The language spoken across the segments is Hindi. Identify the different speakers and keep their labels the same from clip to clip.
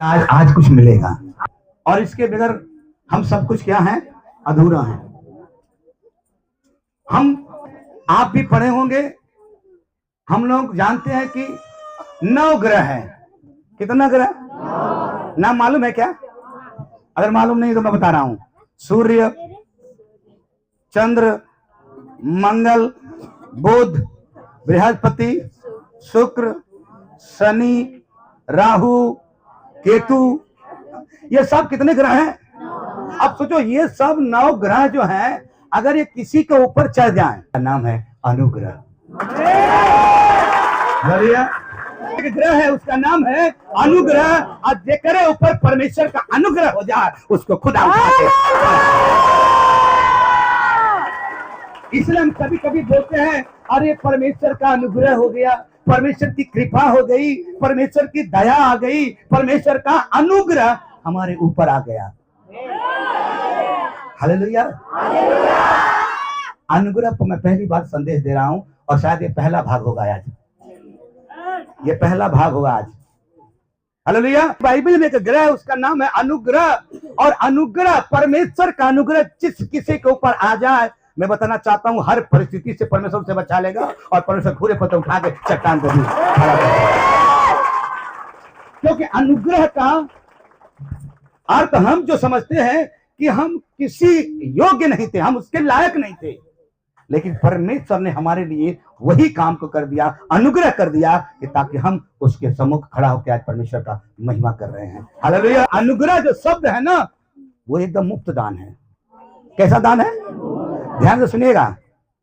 Speaker 1: आज आज कुछ मिलेगा और इसके बगैर हम सब कुछ क्या है, अधूरा है। हम आप भी पढ़े होंगे, हम लोग जानते हैं कि 9 ग्रह है। कितना ग्रह नाम मालूम है क्या? अगर मालूम नहीं तो मैं बता रहा हूं। सूर्य, चंद्र, मंगल, बुध, बृहस्पति, शुक्र, शनि, राहु, केतु, ये सब कितने ग्रह हैं? अब सोचो, ये सब 9 ग्रह जो हैं, अगर ये किसी के ऊपर चढ़ जाए, नाम है अनुग्रह। एक ग्रह है, उसका नाम है अनुग्रह। और जेकरे ऊपर परमेश्वर का अनुग्रह हो जाए, उसको खुदा इसलिए हम कभी कभी बोलते हैं, अरे परमेश्वर का अनुग्रह हो गया, परमेश्वर की कृपा हो गई, परमेश्वर की दया आ गई, परमेश्वर का अनुग्रह हमारे ऊपर आ गया। हालेलुया। अनुग्रह को मैं पहली बार संदेश दे रहा हूं और शायद ये पहला भाग होगा आज। ये पहला भाग होगा आज। हालेलुया। बाइबल में एक ग्रह है, उसका नाम है अनुग्रह। और अनुग्रह, परमेश्वर का अनुग्रह जिस किसी के ऊपर आ जाए, मैं बताना चाहता हूं, हर परिस्थिति से परमेश्वर से बचा लेगा और परमेश्वर घूरे पत्थर उठा के चट्टान को भी खड़ा करेगा। क्योंकि अनुग्रह का अर्थ हम जो समझते हैं कि हम किसी योग्य नहीं थे, हम उसके लायक नहीं थे, लेकिन परमेश्वर ने हमारे लिए वही काम को कर दिया, अनुग्रह कर दिया, कि ताकि हम उसके सम्मुख खड़ा होकर आज परमेश्वर का महिमा कर रहे हैं। हालेलुया। अनुग्रह जो शब्द है ना, वो एकदम मुफ्त दान है। कैसा दान है? ध्यान से सुनिएगा,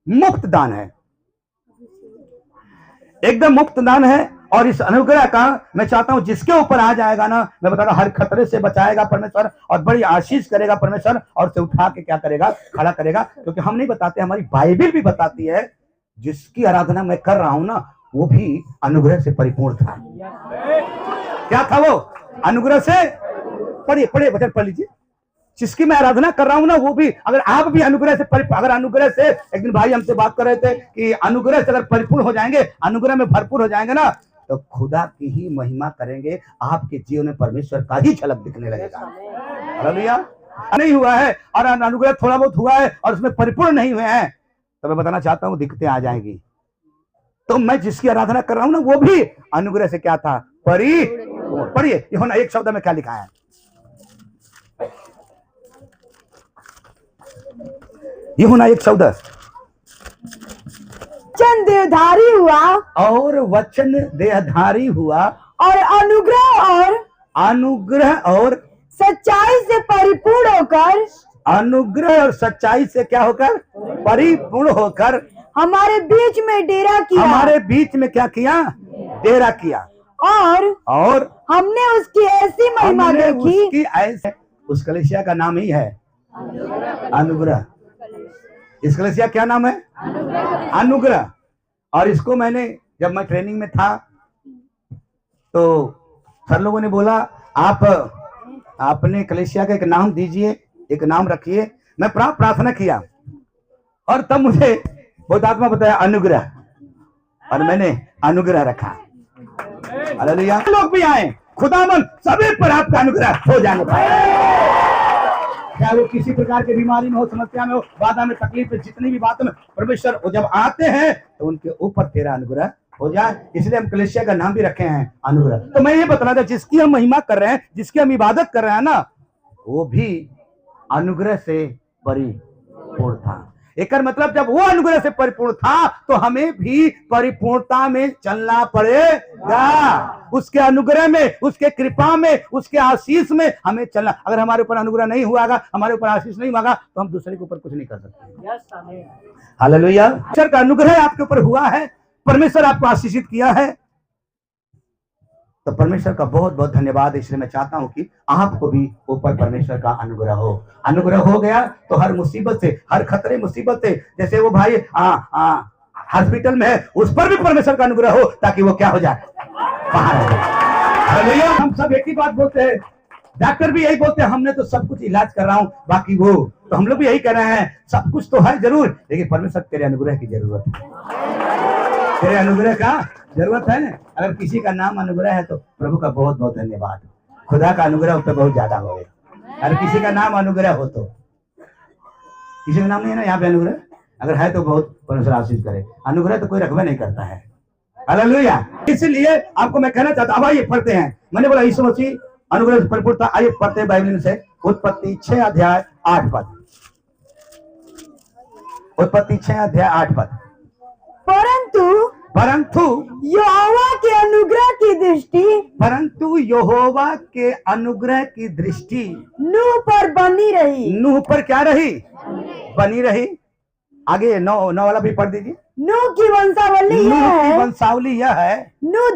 Speaker 1: मुफ्त दान है, एकदम मुफ्त दान है। और इस अनुग्रह का मैं चाहता हूं, जिसके ऊपर आ जाएगा ना, मैं बता रहा हूं, हर खतरे से बचाएगा परमेश्वर और बड़ी आशीष करेगा परमेश्वर, और उसे उठा के क्या करेगा, खड़ा करेगा। क्योंकि हम नहीं बताते, हमारी बाइबल भी बताती है, जिसकी आराधना मैं कर रहा हूं ना, वो भी अनुग्रह से परिपूर्ण था। क्या था वो? अनुग्रह से। पढ़िए पढ़िए, वचन पढ़ लीजिए। जिसकी मैं आराधना कर रहा हूं ना, वो भी, अगर आप भी अनुग्रह से अगर अनुग्रह से, एक दिन भाई हमसे बात कर रहे थे कि अनुग्रह से अगर परिपूर्ण हो जाएंगे, अनुग्रह में भरपूर हो जाएंगे ना, तो खुदा की ही महिमा करेंगे, आपके जीवन में परमेश्वर का ही झलक दिखने लगेगा। हालेलुया। नहीं हुआ है और अनुग्रह थोड़ा बहुत हुआ है और उसमें परिपूर्ण नहीं हुए हैं, तो मैं बताना चाहता हूं, दिक्कतें आ जाएंगी। तो मैं जिसकी आराधना कर रहा हूं ना, वो भी अनुग्रह से क्या था, परिपूर्ण। पढ़िए यूहन्ना 1 शब्द में क्या लिखा है। यूहन्ना 1 शब्द,
Speaker 2: वचन देहधारी हुआ,
Speaker 1: और वचन देहधारी हुआ,
Speaker 2: और अनुग्रह और सच्चाई से परिपूर्ण होकर,
Speaker 1: अनुग्रह और सच्चाई से क्या होकर, परिपूर्ण होकर
Speaker 2: हमारे बीच में डेरा किया।
Speaker 1: हमारे बीच में क्या किया? डेरा किया। और
Speaker 2: हमने उसकी ऐसी महिमा देखी।
Speaker 1: उसकी ऐसे, उस कलीसिया का नाम ही है अनुग्रह। इस कलीसिया क्या नाम है? अनुग्रह। और इसको मैंने, जब मैं ट्रेनिंग में था, तो सर लोगों ने बोला, आप अपने कलीसिया का एक नाम दीजिए, एक नाम रखिए। मैं प्रार्थना किया और तब मुझे बहुत आत्मा बताया अनुग्रह, और मैंने अनुग्रह रखा। हालेलुया। लोग भी आए, खुदावन सभी पर आपका अनुग्रह हो जाने पाए, चाहे वो किसी प्रकार की बीमारी में हो, समस्या में हो, बाधा में, तकलीफ में, जितनी भी बातों में परमेश्वर वो जब आते हैं तो उनके ऊपर तेरा अनुग्रह हो जाए। इसलिए हम कलीसिया का नाम भी रखे हैं अनुग्रह। तो मैं ये बता रहा था, जिसकी हम महिमा कर रहे हैं, जिसकी हम इबादत कर रहे हैं ना, वो भी अनुग्रह से परिपूर्ण था। एक मतलब जब वो अनुग्रह से परिपूर्ण था, तो हमें भी परिपूर्णता में चलना पड़ेगा। उसके अनुग्रह में, उसके कृपा में, उसके आशीष में हमें चलना। अगर हमारे ऊपर अनुग्रह नहीं हुआ, हमारे ऊपर आशीष नहीं हुआ, तो हम दूसरे के ऊपर कुछ नहीं कर सकते। हालेलुया। परमेश्वर का अनुग्रह आपके ऊपर हुआ है, परमेश्वर आपको आशीषित किया है, तो परमेश्वर का बहुत बहुत धन्यवाद। इसलिए मैं चाहता हूं कि आपको भी ऊपर परमेश्वर का अनुग्रह हो। अनुग्रह हो गया तो हर मुसीबत से, हर खतरे मुसीबत से, जैसे वो भाई हॉस्पिटल में है, उस पर भी परमेश्वर का अनुग्रह हो, ताकि वो क्या हो जाए, बाहर हो जाए। हम सब एक ही बात बोलते हैं, डॉक्टर भी यही बोलते हैं, हमने तो सब कुछ इलाज कर रहा हूं, बाकी वो, तो हम लोग भी यही कर रहे हैं, सब कुछ तो है जरूर, लेकिन परमेश्वर तेरे अनुग्रह की जरूरत है, तेरे अनुग्रह का जरूरत है। अगर किसी का नाम अनुग्रह है तो प्रभु का बहुत बहुत धन्यवाद। खुदा का अनुग्रह उस पर बहुत ज्यादा हो गया। अगर किसी का नाम अनुग्रह हो तो, किसी का नाम नहीं है ना यहाँ पे अनुग्रह, अगर है तो बहुत परमेश्वर आशीष करे। अनुग्रह तो कोई रखबे नहीं करता है। हालेलुया। इसलिए आपको मैं कहना चाहता हूं, अब आइए पढ़ते हैं। मैंने बोला यीशु मसीह अनुग्रह से भरपूर था। आइए पढ़ते हैं बाइबल से उत्पत्ति 6 अध्याय 8 पद। उत्पत्ति 6 अध्याय 8 पद। परंतु
Speaker 2: यहोवा के अनुग्रह की दृष्टि,
Speaker 1: परंतु यहोवा के अनुग्रह की दृष्टि
Speaker 2: नूह पर बनी रही।
Speaker 1: नूह पर क्या रही? बनी रही। आगे 9 वाला भी पढ़ दीजिए।
Speaker 2: नूह की वंशावली यह
Speaker 1: नूह की
Speaker 2: है,
Speaker 1: वंशावली यह है,
Speaker 2: नूह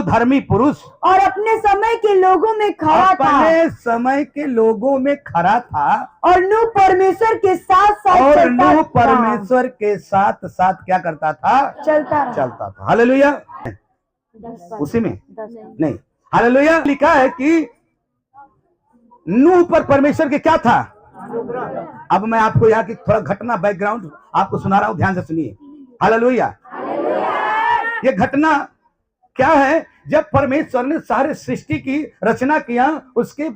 Speaker 2: धर्मी पुरुष
Speaker 1: और
Speaker 2: अपने समय के लोगों में खरा था।
Speaker 1: अपने समय के लोगों में खरा था।
Speaker 2: और नूह परमेश्वर के साथ साथ
Speaker 1: और नूह परमेश्वर के साथ साथ क्या करता था? चलता था। हालेलुया। उसी में नहीं, हालेलुया। लिखा है कि नूह पर परमेश्वर के क्या था? अब मैं आपको यहाँ की थोड़ा घटना बैकग्राउंड आपको सुना रहा हूं, ध्यान से सुनिए। हालेलुया। ये घटना क्या है? जब परमेश्वर ने सारे सृष्टि की रचना किया, उसके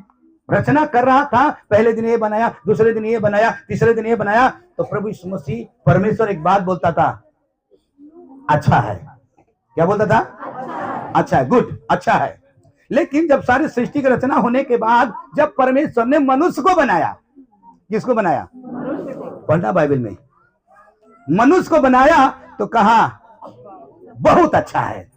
Speaker 1: रचना कर रहा था। पहले दिन ये बनाया, दूसरे दिन ये बनाया, तीसरे दिन ये बनाया, तो प्रभु यीशु मसीह परमेश्वर एक बात बोलता था, अच्छा है। क्या बोलता था? अच्छा है, गुड, अच्छा है। लेकिन जब सारी सृष्टि की रचना होने के बाद जब परमेश्वर ने मनुष्य को बनाया, किसको बनाया? पढ़ना बाइबल में, मनुष्य को बनाया तो कहा बहुत अच्छा है।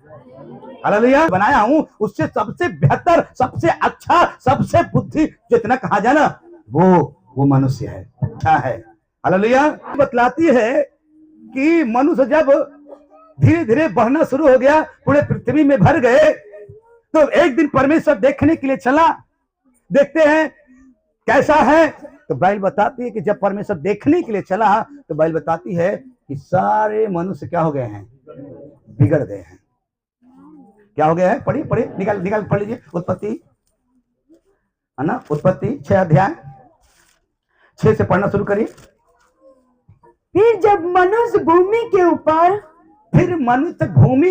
Speaker 1: हालेलुया। बनाया हूं उससे सबसे बेहतर, सबसे अच्छा, सबसे बुद्धि जितना कहा जाए ना, वो मनुष्य है, अच्छा है। हालेलुया। बतलाती है कि मनुष्य जब धीरे धीरे बढ़ना शुरू हो गया, पूरे पृथ्वी में भर गए, तो एक दिन परमेश्वर देखने के लिए चला। देखते हैं कैसा है, तो बाइबल बताती है कि जब परमेश्वर देखने के लिए चला तो बाइबल बताती है कि सारे मनुष्य क्या हो गए हैं? बिगड़ गए हैं। क्या हो गया है? पढ़िए पढ़िए, निकाल पढ़ लीजिए। उत्पत्ति है ना, उत्पत्ति 6 अध्याय 6 से पढ़ना शुरू करिए।
Speaker 2: फिर जब मनुष्य भूमि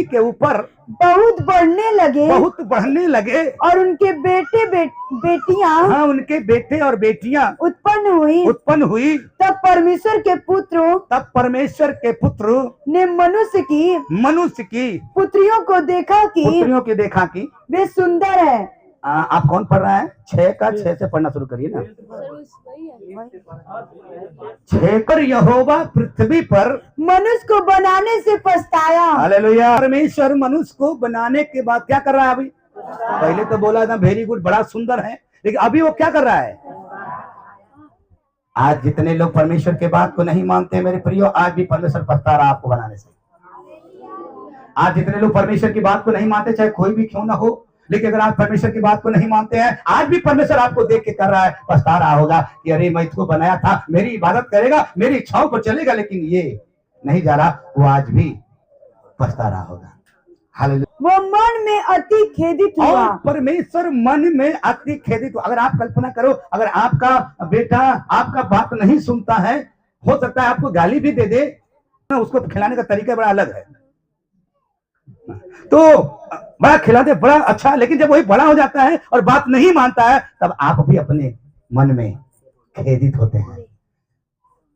Speaker 2: के ऊपर बहुत बढ़ने लगे
Speaker 1: और उनके बेटियां, हाँ, उनके बेटे और बेटियां उत्पन्न हुई
Speaker 2: तब परमेश्वर के पुत्र
Speaker 1: ने मनुष्य की
Speaker 2: पुत्रियों को देखा कि वे सुंदर है।
Speaker 1: आप कौन पढ़ रहा है? 6 से पढ़ना शुरू करिए ना। 6 पर यहोवा पृथ्वी पर
Speaker 2: मनुष्य को बनाने से पछताया।
Speaker 1: हालेलुया। परमेश्वर मनुष्य को बनाने के बाद क्या कर रहा है? अभी पहले तो बोला था वेरी गुड, बड़ा सुंदर है, लेकिन अभी वो क्या कर रहा है? आज जितने लोग परमेश्वर के बात को नहीं मानते मेरे प्रियो, आज भी परमेश्वर पछता रहा आपको बनाने से। आज जितने लोग परमेश्वर की बात को नहीं मानते, चाहे कोई भी क्यों ना हो, लेकिन अगर आप परमेश्वर की बात को नहीं मानते हैं, आज भी परमेश्वर आपको देख के कर रहा है, पछता रहा होगा कि अरे मैं इसको बनाया था, मेरी इबादत करेगा, मेरी इच्छाओं पर चलेगा, लेकिन ये नहीं जा रहा। वो आज भी पछता रहा होगा। हालेलुया।
Speaker 2: वो मन में अति खेदित हुआ।
Speaker 1: और परमेश्वर मन में अति खेदित हुआ। अगर आप कल्पना करो, अगर आपका बेटा आपका बात नहीं सुनता है, हो सकता है आपको गाली भी दे दे, उसको खिलाने का तरीका बड़ा अलग है, तो बड़ा खिलाते, बड़ा अच्छा, लेकिन जब वही बड़ा हो जाता है और बात नहीं मानता है, तब आप भी अपने मन में खेदित होते हैं।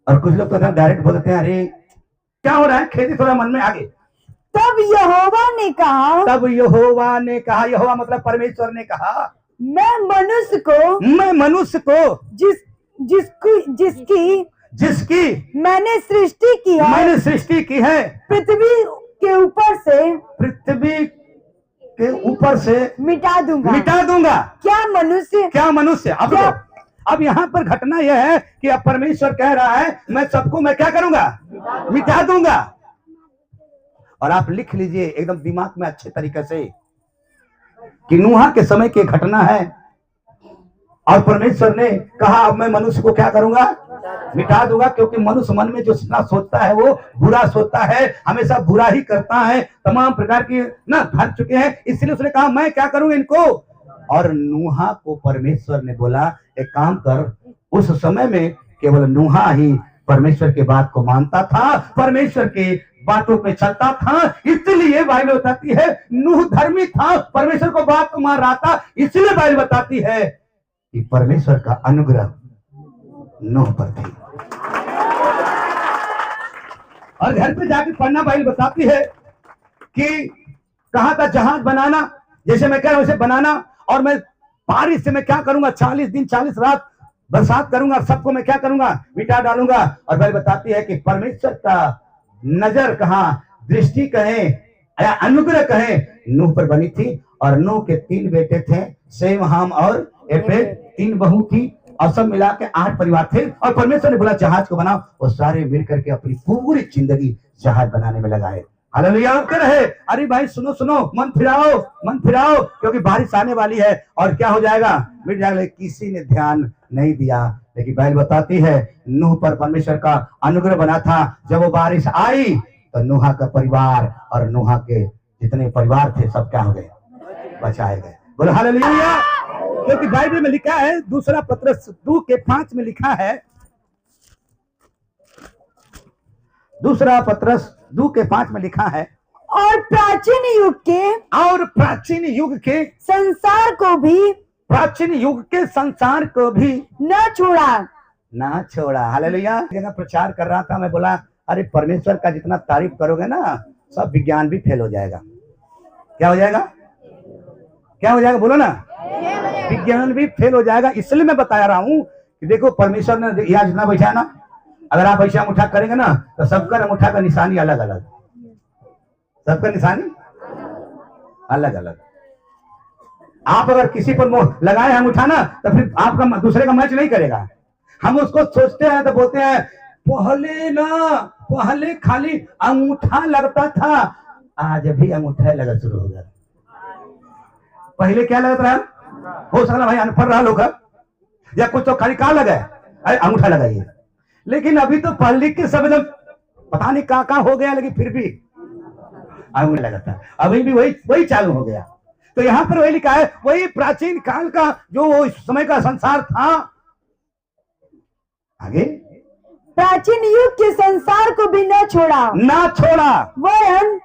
Speaker 1: और कुछ लोग तो डायरेक्ट बोलते हैं, अरे क्या हो रहा है? खेदित हो रहा मन में। आगे
Speaker 2: तब यहोवा ने कहा, यहोवा मतलब परमेश्वर ने कहा, मैं मनुष्य को जिसकी मैंने सृष्टि की है पृथ्वी के ऊपर से मिटा दूंगा। क्या मनुष्य? अब यहाँ पर घटना यह है कि अब परमेश्वर कह रहा है मैं सबको मैं क्या करूंगा? मिटा दूंगा। और आप लिख लीजिए एकदम दिमाग में अच्छे तरीके से कि नूह के समय की घटना है, और परमेश्वर ने कहा अब मैं मनुष्य को क्या करूंगा? मिटा दूंगा, क्योंकि मनुष्य मन में जो सोचता है वो बुरा सोचता है, हमेशा बुरा ही करता है, तमाम प्रकार की ना भर चुके हैं, इसलिए उसने कहा मैं क्या करूंगा इनको। और नूह को परमेश्वर ने बोला एक काम कर, उस समय में केवल नूह ही परमेश्वर के बात को मानता था, परमेश्वर के
Speaker 1: बातों पे चलता था, इसलिए बाइबल बताती है नूह धर्मी था, परमेश्वर को बात को मान रहा था, इसलिए बाइबल बताती है कि परमेश्वर का अनुग्रह नूह पर थी। और घर पे जाके पढ़ना, बाइबल बताती है कि कहा था जहाज बनाना, जैसे मैं कह रहा हूं वैसे बनाना, और मैं बारिश से मैं क्या करूंगा, 40 दिन 40 रात बरसात करूंगा, सबको मैं क्या करूंगा, मिटा डालूंगा। और बाइबल बताती है कि परमेश्वर का नजर कहा, दृष्टि कहे या अनुग्रह कहे, नूह पर बनी थी। और नूह के 3 बेटे थे, सेम, हाम और एपेद, 3 बहू थी, और सब मिला के 8 परिवार थे। और परमेश्वर ने बोला जहाज को बनाओ, वो सारे मिलकर के अपनी पूरी जिंदगी जहाज बनाने में लगाए। हालेलुया रहे। अरे भाई सुनो सुनो, मन फिराओ, क्योंकि बारिश आने वाली है और क्या हो जाएगा, मिट जाएगा। किसी ने ध्यान नहीं दिया, लेकिन बाइबल बताती है नूह पर परमेश्वर का अनुग्रह बना था। जब वो बारिश आई तो नूहा का परिवार और नूहा के जितने परिवार थे सब क्या हो गए, बचाए गए। बोलो हालेलुया। क्योंकि बाइबल में लिखा है, दूसरा पत्रस 2:5 में लिखा है, दूसरा पत्रस 2:5 में लिखा है,
Speaker 2: और प्राचीन युग के संसार को भी,
Speaker 1: प्राचीन युग के संसार को भी
Speaker 2: न छोड़ा।
Speaker 1: हालेलुया। जगह प्रचार कर रहा था, मैं बोला अरे परमेश्वर का जितना तारीफ करोगे ना, सब विज्ञान भी फेल हो जाएगा। क्या हो जाएगा, क्या हो जाएगा, बोलो ना, विज्ञान भी फेल हो जाएगा। इसलिए मैं बता रहा हूं कि देखो परमेश्वर ने यहाँ जितना बैठा ना, अगर आप ऐसा अंगूठा करेंगे ना तो सबका अंगूठा का निशानी अलग अलग, सबका निशानी अलग अलग। आप अगर किसी पर लगाए अंगूठा ना तो फिर आपका दूसरे का मैच नहीं करेगा। हम उसको सोचते हैं तो बोलते हैं पहले खाली अंगूठा लगता था, आज भी अंगूठा लगा शुरू हो गया। पहले क्या लगता रहा, हो सकता भाई अनपढ़ रहा लोग या कुछ तो खाली कहा लगा है, अंगूठा लगाइए। लेकिन अभी तो पढ़ लिख के सब पता नहीं कहाँ हो गया, लेकिन फिर भी अंगूठा लगाता, अभी भी वही चालू हो गया। तो यहाँ पर वही लिखा है, वही प्राचीन काल का जो इस समय का संसार था। आगे,
Speaker 2: प्राचीन युग के संसार को भी न छोड़ा,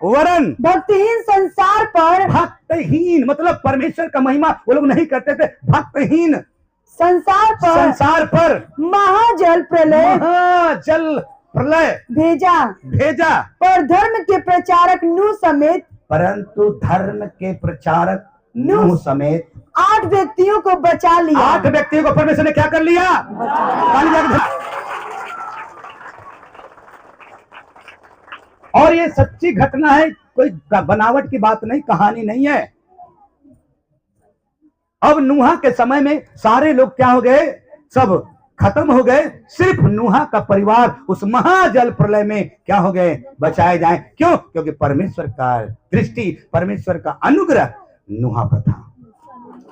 Speaker 2: वरन भक्तिहीन संसार पर,
Speaker 1: भक्तहीन मतलब परमेश्वर का महिमा वो लोग नहीं करते थे, भक्तहीन
Speaker 2: संसार पर महाजल प्रलय भेजा। पर धर्म के प्रचारक नूह समेत,
Speaker 1: परंतु धर्म के प्रचारक नूह समेत
Speaker 2: 8 व्यक्तियों को बचा लिया।
Speaker 1: 8 व्यक्तियों को परमेश्वर ने क्या कर लिया, और ये सच्ची घटना है, कोई बनावट की बात नहीं, कहानी नहीं है। अब नूहा के समय में सारे लोग क्या हो गए, सब खत्म हो गए, सिर्फ नूहा का परिवार उस महाजल प्रलय में क्या हो गए, बचाए जाए। क्यों? क्योंकि परमेश्वर का दृष्टि, परमेश्वर का अनुग्रह नूहा पर था।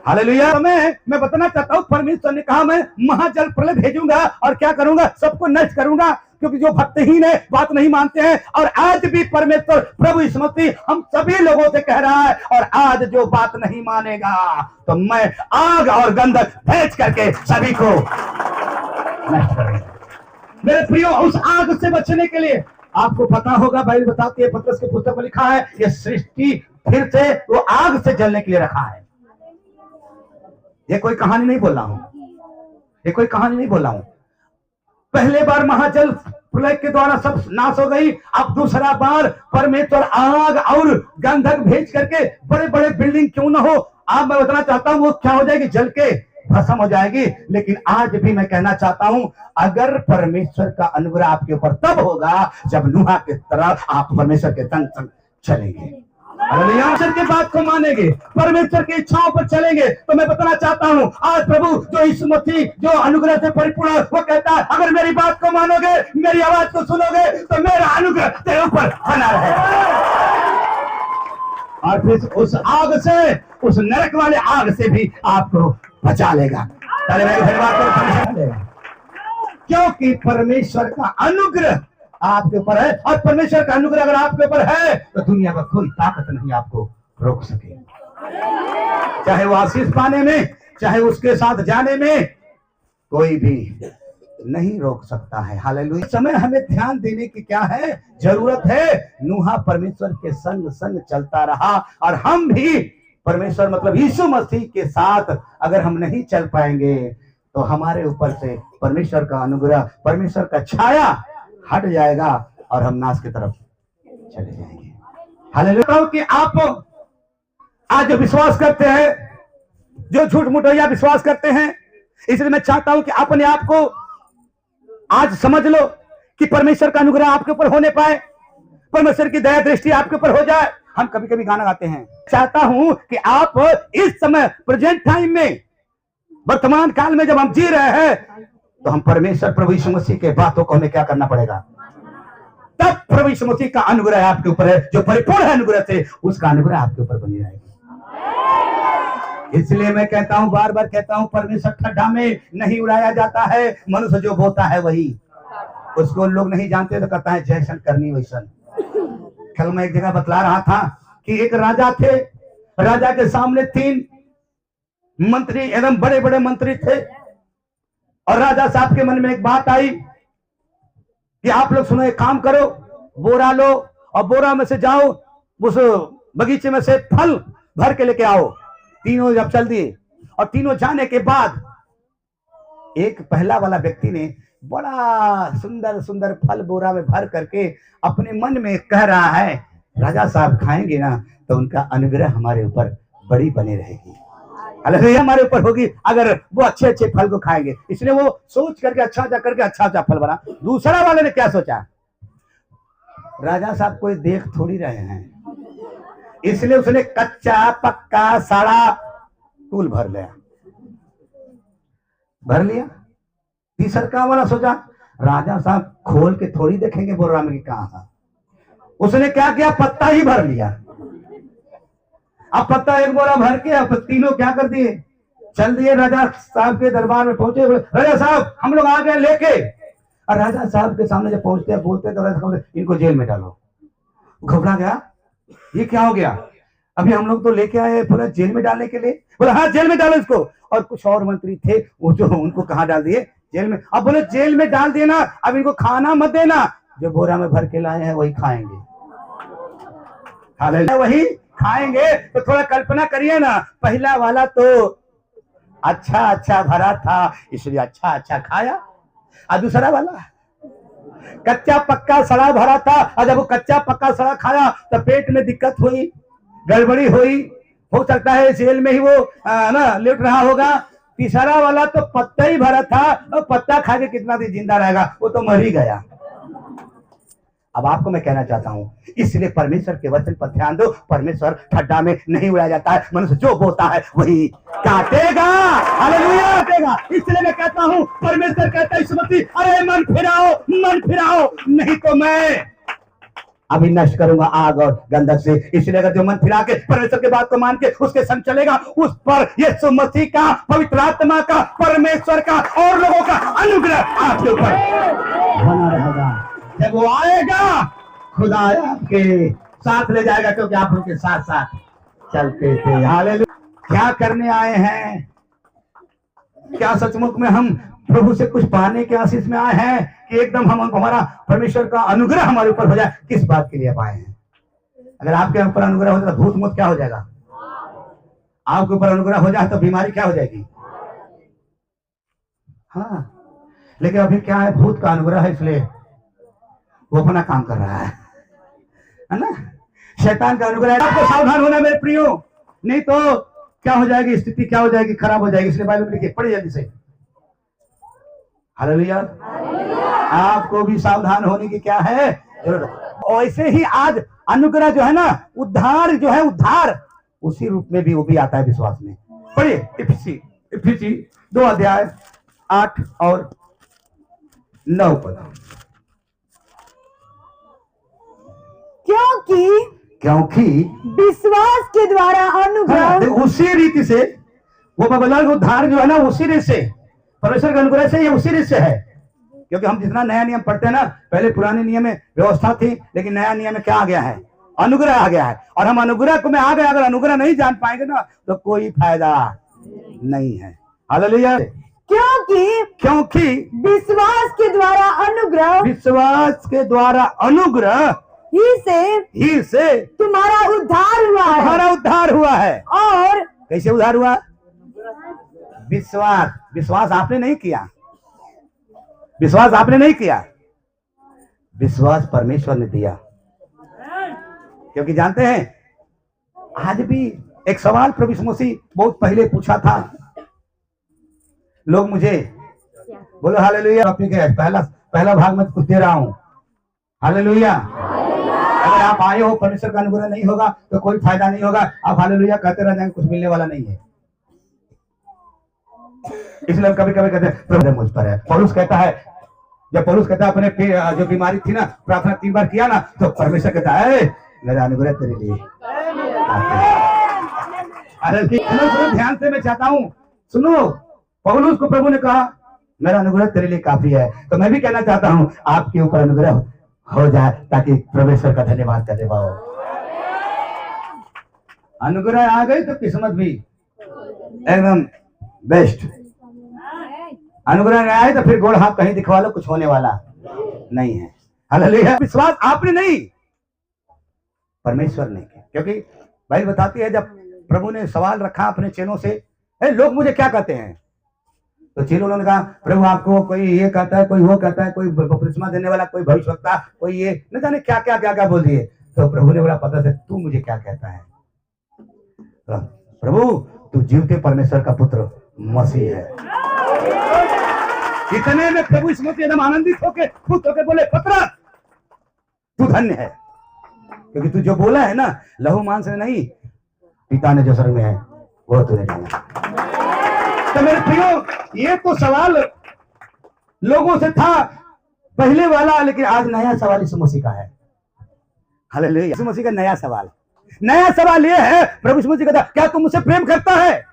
Speaker 1: हालेलुया। मैं बताना चाहता हूं, परमेश्वर ने कहा मैं महाजल प्रलय भेजूंगा और क्या करूंगा, सबको नष्ट करूंगा, क्योंकि जो भक्तहीन है, बात नहीं मानते हैं। और आज भी परमेश्वर प्रभु यीशु मसीह हम सभी लोगों से कह रहा है, और आज जो बात नहीं मानेगा तो मैं आग और गंधक भेज करके सभी को नष्ट करूंगा। मेरे प्रियो, उस आग से बचने के लिए आपको पता होगा, बाइबल बताती है, पतरस की पुस्तक में लिखा है, ये सृष्टि फिर से वो आग से जलने के लिए रखा है। ये कोई कहानी नहीं बोल रहा हूं, ये कोई कहानी नहीं बोल रहा हूं। पहले बार महाजल प्रलय के द्वारा सब नाश हो गई, अब दूसरा बार परमेश्वर आग और गंधक भेज करके, बड़े बड़े बिल्डिंग क्यों ना हो, अब मैं बताना चाहता हूं वो क्या हो जाएगी, जल के भस्म हो जाएगी। लेकिन आज भी मैं कहना चाहता हूं, अगर परमेश्वर का अनुग्रह आपके ऊपर तब होगा जब नूहा की तरह आप परमेश्वर के संग संग चलेंगे, परमेश्वर की बात को मानेंगे, परमेश्वर की इच्छाओं पर चलेंगे। तो मैं बताना चाहता हूं, आज प्रभु जो यीशु मसीह जो अनुग्रह से परिपूर्ण है, वो कहता है अगर मेरी बात को मानोगे, मेरी आवाज को सुनोगे, तो मेरा अनुग्रह तेरे ऊपर बना रहेगा। और फिर उस आग से, उस नरक वाले आग से भी आपको बचा लेगा। क्योंकि परमेश्वर का अनुग्रह आपके ऊपर है, और परमेश्वर का अनुग्रह अगर आपके ऊपर है तो दुनिया का कोई ताकत नहीं आपको रोक सके। चाहे वो आशीष पाने में, चाहे उसके साथ जाने में, कोई भी नहीं रोक सकता है। हालेलुया। इस समय हमें ध्यान देने की क्या है, जरूरत है। नूहा परमेश्वर के संग संग चलता रहा, और हम भी परमेश्वर मतलब यीशु मसीह के साथ अगर हम नहीं चल पाएंगे तो हमारे ऊपर से परमेश्वर का अनुग्रह, परमेश्वर का छाया हट जाएगा और हम नाश की तरफ चले जाएंगे। हालेलुया। कि आप आज जो विश्वास करते हैं, जो झूठ मुठैया विश्वास करते हैं, इसलिए मैं चाहता हूं कि अपने आप को आज समझ लो कि परमेश्वर का अनुग्रह आपके ऊपर होने पाए, परमेश्वर की दया दृष्टि आपके ऊपर हो जाए। हम कभी कभी गाना गाते हैं। चाहता हूं कि आप इस समय प्रेजेंट टाइम में, वर्तमान काल में जब हम जी रहे हैं, तो हम परमेश्वर प्रभु यीशु मसीह के बातों को हमें क्या करना पड़ेगा, तब प्रभु यीशु मसीह का अनुग्रह आपके ऊपर है, जो परिपूर्ण है अनुग्रह से, उसका अनुग्रह आपके ऊपर बनी रहेगी। इसलिए मैं कहता हूं, बार बार कहता हूं, परमेश्वर खड्डा में नहीं उड़ाया जाता है, मनुष्य जो बोता है वही। उसको लोग नहीं जानते तो कहता है जैसन करनी वैसन। कल मैं एक जगह बतला रहा था कि एक राजा थे, राजा के सामने 3 मंत्री, एकदम बड़े बड़े मंत्री थे, और राजा साहब के मन में एक बात आई कि आप लोग सुनो, एक काम करो, बोरा लो और बोरा में से जाओ, उस बगीचे में से फल भर के लेके आओ। तीनों जब चल दिए, और तीनों जाने के बाद एक पहला वाला व्यक्ति ने बड़ा सुंदर सुंदर फल बोरा में भर करके अपने मन में कह रहा है, राजा साहब खाएंगे ना तो उनका अनुग्रह हमारे ऊपर बड़ी बनी रहेगी, हालेलुया हमारे ऊपर होगी अगर वो अच्छे अच्छे फल को खाएंगे। इसलिए वो सोच करके अच्छा करके अच्छा फल बना। दूसरा वाले ने क्या सोचा, राजा साहब कोई देख थोड़ी रहे हैं, इसलिए उसने कच्चा पक्का सड़ा तूल भर लिया। तीसरा वाला सोचा, राजा साहब खोल के थोड़ी देखेंगे बोरा में कहां था, उसने क्या किया, पत्ता ही भर लिया। अब पत्ता एक बोरा भर के अब तीनों क्या कर दिए, चल दिए राजा साहब के दरबार में पहुंचे। राजा साहब हम लोग आ गए लेके, और राजा साहब के सामने जब पहुंचते बोलते तो राजा साहब इनको जेल में डालो। घबरा गया, ये क्या हो गया, अभी हम लोग तो लेके आए पूरा जेल में डालने के लिए। बोला हाँ जेल में डालो इसको। और कुछ और मंत्री थे वो जो उनको कहाँ डाल दिए, जेल में। अब बोले जेल में डाल देना, अब इनको खाना मत देना, जो बोरा में भर के लाए हैं वही खाएंगे, हालेलुया वही खाएंगे। तो थोड़ा कल्पना करिए ना, पहला वाला तो अच्छा भरा था इसलिए अच्छा खाया, और दूसरा वाला कच्चा पक्का सड़ा भरा था, और जब वो कच्चा पक्का सड़ा खाया तो पेट में दिक्कत हुई, गड़बड़ी हुई, हो सकता है जेल में ही वो ना लेट रहा होगा। तीसरा वाला तो पत्ता ही भरा था, और पत्ता खा के कितना दिन जिंदा रहेगा, वो तो मर ही गया। अब आपको मैं कहना चाहता हूं, इसलिए परमेश्वर के वचन पर ध्यान दो। परमेश्वर खड्डा में नहीं उड़ाया जाता है, मनुष्य जो बोता है वही काटेगा, हालेलुया काटेगा। इसलिए मैं कहता हूं, परमेश्वर कहता है मसीह, अरे मन फिराओ नहीं तो मैं अभी नष्ट करूंगा आग और गंधक से। इसलिए अगर जो मन फिरा के परमेश्वर के बात को मान के उसके संग चलेगा, उस पर यीशु मसीह का, पवित्र आत्मा का, परमेश्वर का और लोगों का अनुग्रह आपके ऊपर बना रहेगा। जब वो आएगा, खुदा आपके साथ ले जाएगा, क्योंकि आप उनके साथ साथ चलते थे। हालेलुया। क्या करने आए हैं, क्या सचमुच में हम प्रभु से कुछ पाने के आशीष में आए हैं कि एकदम हम हमारा परमेश्वर का अनुग्रह हमारे ऊपर हो जाए? किस बात के लिए आए हैं? अगर आपके ऊपर अनुग्रह हो जाए तो भूत मौत क्या हो जाएगा, आपके ऊपर अनुग्रह हो जाए तो बीमारी क्या हो जाएगी। हाँ, लेकिन अभी क्या है, भूत का अनुग्रह है इसलिए वो अपना काम कर रहा है ना। शैतान का अनुग्रह है। आपको सावधान होना मेरे प्रियो, नहीं तो क्या हो जाएगी, स्थिति क्या हो जाएगी, खराब हो जाएगी। इसलिए बाइबल में लिखिए, पढ़िए जल्दी से। हालेलुया। आपको भी सावधान होने की क्या है जरूरत। और ऐसे ही आज अनुग्रह जो है ना, उद्धार जो है, उद्धार उसी रूप में भी वो भी आता है विश्वास में। पढ़िए इफिसी 2 अध्याय 8 और 9 पद। क्योंकि
Speaker 2: विश्वास के द्वारा अनुग्रह,
Speaker 1: उसी रीति से वो बबला उद्धार जो है ना, उसी रीति से परमेश्वर के अनुग्रह से, ये उसी रीति से है। क्योंकि हम जितना नया नियम पढ़ते हैं ना, पहले पुराने नियम में व्यवस्था थी, लेकिन नया नियम में क्या आ गया है, अनुग्रह आ गया है। और हम अनुग्रह को में आ गए, अगर अनुग्रह नहीं जान पाएंगे ना तो कोई फायदा नहीं है। हालेलुया।
Speaker 2: क्योंकि
Speaker 1: क्योंकि
Speaker 2: विश्वास के द्वारा अनुग्रह,
Speaker 1: विश्वास के द्वारा अनुग्रह
Speaker 2: ही से तुम्हारा उद्धार हुआ है।
Speaker 1: तुम्हारा उद्धार हुआ है।
Speaker 2: और
Speaker 1: कैसे उद्धार हुआ? विश्वास। विश्वास आपने नहीं किया, विश्वास आपने नहीं किया, विश्वास परमेश्वर ने दिया। क्योंकि जानते हैं आज भी एक सवाल प्रभु यीशु मसीह बहुत पहले पूछा था। लोग मुझे बोलो हालेलुया, पहला भाग में कुछ दे रहा हूं। हालेलुया। अगर आप आए हो, परमेश्वर का अनुग्रह नहीं होगा तो कोई फायदा नहीं होगा। आप हालेलुया कहते रह जाएंगे, कुछ मिलने वाला नहीं है। इसलिए हम कभी कभी कहते हैं प्रभु मुझ पर है। पौलुस कहता है, जब पौलुस कहता है अपने जो बीमारी थी ना, प्रार्थना 3 बार किया ना, तो परमेश्वर कहता है मेरा अनुग्रह तेरे लिए। अरे सुनो ध्यान से, मैं चाहता हूं सुनो। पौलुस को प्रभु ने कहा मेरा अनुग्रह तेरे लिए काफी है। तो मैं भी कहना चाहता हूं आपके ऊपर अनुग्रह हो जाए ताकि परमेश्वर का धन्यवाद करने पाओ। अनुग्रह आ गई तो किस्मत भी एकदम बेस्ट। अनुग्रह नहीं आए तो फिर गोड़ हाथ कहीं दिखवा लो, कुछ होने वाला नहीं है। हालेलुया। विश्वास आपने नहीं, परमेश्वर ने किया। क्योंकि भाई बताती है, जब प्रभु ने सवाल रखा अपने चेलों से, लोग मुझे क्या कहते हैं, तो चेलों ने कहा प्रभु आपको कोई ये कहता है, कोई वो कहता है, कोई बपतिस्मा देने वाला, कोई भविष्यवक्ता, कोई ये न जाने क्या क्या क्या क्या बोल दिए। तो प्रभु ने बोला पता से तू मुझे क्या कहता है? प्रभु तू जीवते परमेश्वर का पुत्र मसीह है। इतने में प्रभु इस मसीह एकदम आनंदित होके खुश होके बोले पतरस तू धन्य है, क्योंकि तू जो बोला है ना, लहू मांस ने नहीं, पिता ने जो स्वर्ग में है वो तूने जाना। तो मेरे प्रियो, ये तो सवाल लोगों से था पहले वाला, लेकिन आज नया सवाल यीशु मसीह का है। हालेलुया। यीशु मसीह का नया सवाल ये है, प्रभु यीशु मसीह कहता क्या तुम मुझसे प्रेम करता है?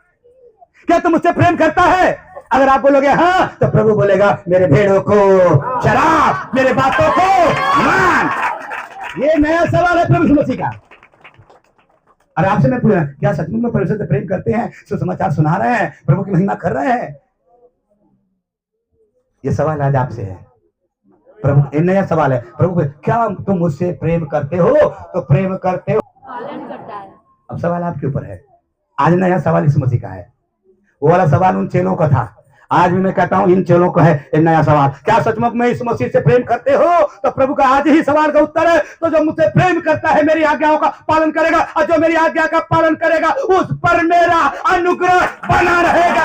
Speaker 1: क्या तुम मुझसे प्रेम करता है? अगर आप बोलोगे हाँ, तो प्रभु बोलेगा मेरे भेड़ों को चरा, मेरे बातों को मान। ये नया सवाल है प्रभु यीशु मसीह का। और आपसे मैं पूछा क्या सचमुच में परमेश्वर से प्रेम करते हैं? सुसमाचार सुना रहे हैं, प्रभु की महिमा कर रहे हैं? ये सवाल आज आपसे है। प्रभु ये नया सवाल है। प्रभु क्या तुम मुझसे प्रेम करते हो? तो प्रेम करते हो, पालन करता है। अब सवाल आपके ऊपर है। आज नया सवाल यीशु मसीह का है। वो वाला सवाल उन चेलों का था, आज भी मैं कहता हूं इन चेलों का है एक नया सवाल। क्या सचमुच में यीशु मसीह से प्रेम करते हो? तो प्रभु का आज ही सवाल का उत्तर है, तो जो मुझसे प्रेम करता है मेरी आज्ञाओं का पालन करेगा, और जो मेरी आज्ञा का पालन करेगा उस पर मेरा अनुग्रह बना रहेगा।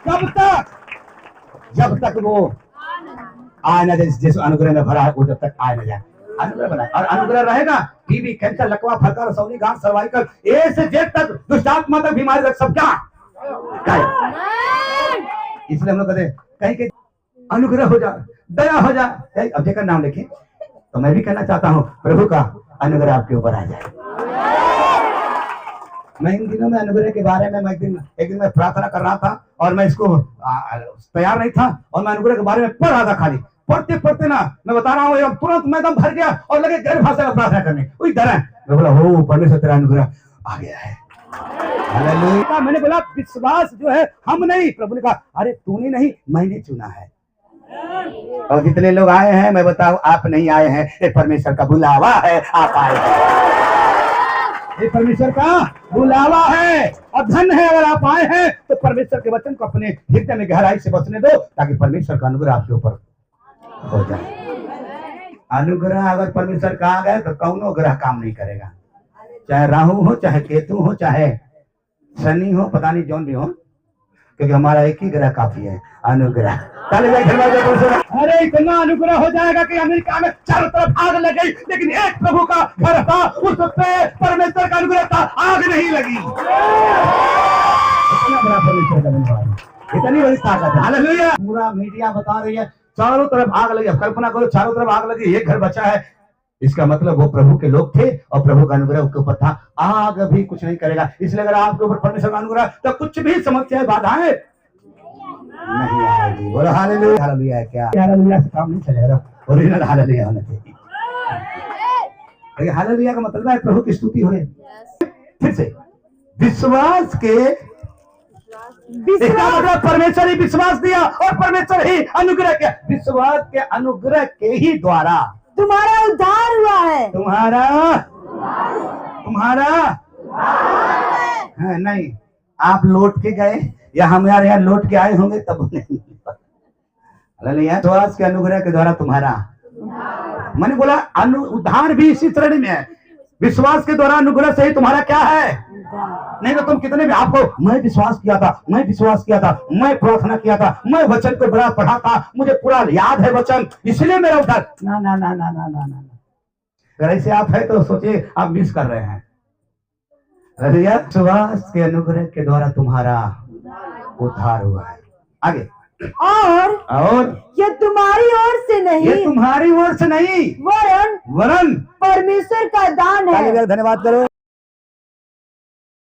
Speaker 1: कब तक? जब तक वो आए ना, जिस अनुग्रह में भरा है वो जब तक आए ना जाए। अनुग्रह बना और अनुग्रह रहेगा। टीबी, कैंसर, लकवा, फरका, रसौली, गांठ, सर्वाइकल, ए से जेड तक, दुष्टात्मा तक बीमारी तक सब क्या? इसलिए हम लोग कहते हैं कहीं के अनुग्रह हो जाए, दया हो जाए। अब जेकर नाम लिखे, तो मैं भी कहना चाहता हूं प्रभु का अनुग्रह आपके ऊपर आ जाए। मैं इन दिनों में अनुग्रह के बारे में एक दिन मैं प्रार्थना कर रहा था, और मैं इसको तैयार नहीं था, और मैं अनुग्रह के बारे में पढ़ रहा था। खाली पढ़ते पढ़ते ना, मैं बता रहा हूँ, तुरंत मैं दम भर गया और लगे गैर भाषा में प्रार्थना करने। वही तरह मैं बोला हो परमेश्वर तेरा अनुग्रह आ गया है। हालेलुया। मैंने बोला विश्वास जो है हम नहीं, प्रभु ने कहा अरे तूने नहीं, मैंने चुना है। और जितने लोग आए हैं मैं बताऊं, आप नहीं आए हैं, ये परमेश्वर का बुलावा है, आप आए हैं। ये परमेश्वर का बुलावा है। और धन है अगर आप आए हैं तो परमेश्वर के वचन को अपने हृदय में गहराई से बसने दो, ताकि परमेश्वर का अनुग्रह आपके ऊपर हो जाए। अनुग्रह अगर परमेश्वर का आ गए तो कौनो ग्रह काम नहीं करेगा, चाहे राहु हो, चाहे केतु हो, चाहे शनि हो, पता नहीं जौन भी हो, क्योंकि हमारा एक ही ग्रह काफी है, अनुग्रह। अरे इतना अनुग्रह हो जाएगा कि अमेरिका में चारों तरफ आग लग गई, लेकिन एक प्रभु का घर था, उस पे परमेश्वर का अनुग्रह था, आग नहीं लगी। इतना बड़ा परमेश्वर का धन्यवाद, इतनी बड़ी ताकत है। हालेलुया। पूरा मीडिया बता रही है चारों तरफ आग लगी। कल्पना करो चारों तरफ आग लगी, एक घर बचा है, इसका मतलब वो प्रभु के लोग थे और प्रभु का अनुग्रह उसके ऊपर था। आग भी कुछ नहीं करेगा। इसलिए अगर आपके ऊपर परमेश्वर का अनुग्रह, तो कुछ भी समस्या बाधाएं नहीं आएगी। बोलो हालेलुया। हालेलुया। क्या हालेलुया से काम नहीं चलेगा, ओरिजिनल हालेलुया होना चाहिए। हालेलुया का मतलब है प्रभु की स्तुति होए। फिर से विश्वास इसका मतलब परमेश्वर ही विश्वास दिया और परमेश्वर ही अनुग्रह किया। विश्वास के अनुग्रह के ही द्वारा
Speaker 2: तुम्हारा उद्धार हुआ है।
Speaker 1: तुम्हारा है नहीं। आप लौट के गए या हमारे यहाँ लौट के आए होंगे तब नहीं। विश्वास के अनुग्रह के द्वारा तुम्हारा, मैंने बोला उद्धार भी इसी श्रेणी में है। विश्वास के द्वारा अनुग्रह से ही तुम्हारा क्या है। नहीं तो तुम कितने भी आपको मैं विश्वास किया था, मैं विश्वास किया था, मैं प्रार्थना किया था, मैं वचन को बड़ा पढ़ा था, मुझे पूरा याद है वचन, इसलिए मेरा उद्धार। ना ना ना ना ना ना ना, अगर ऐसे आप है तो सोचिए आप मिस कर रहे हैं। विश्वास के अनुग्रह के द्वारा तुम्हारा उद्धार हुआ है। आगे और
Speaker 2: ये तुम्हारी ओर से नहीं,
Speaker 1: ये तुम्हारी ओर से नहीं
Speaker 2: वरन
Speaker 1: वरन
Speaker 2: परमेश्वर का दान है।
Speaker 1: धन्यवाद करो।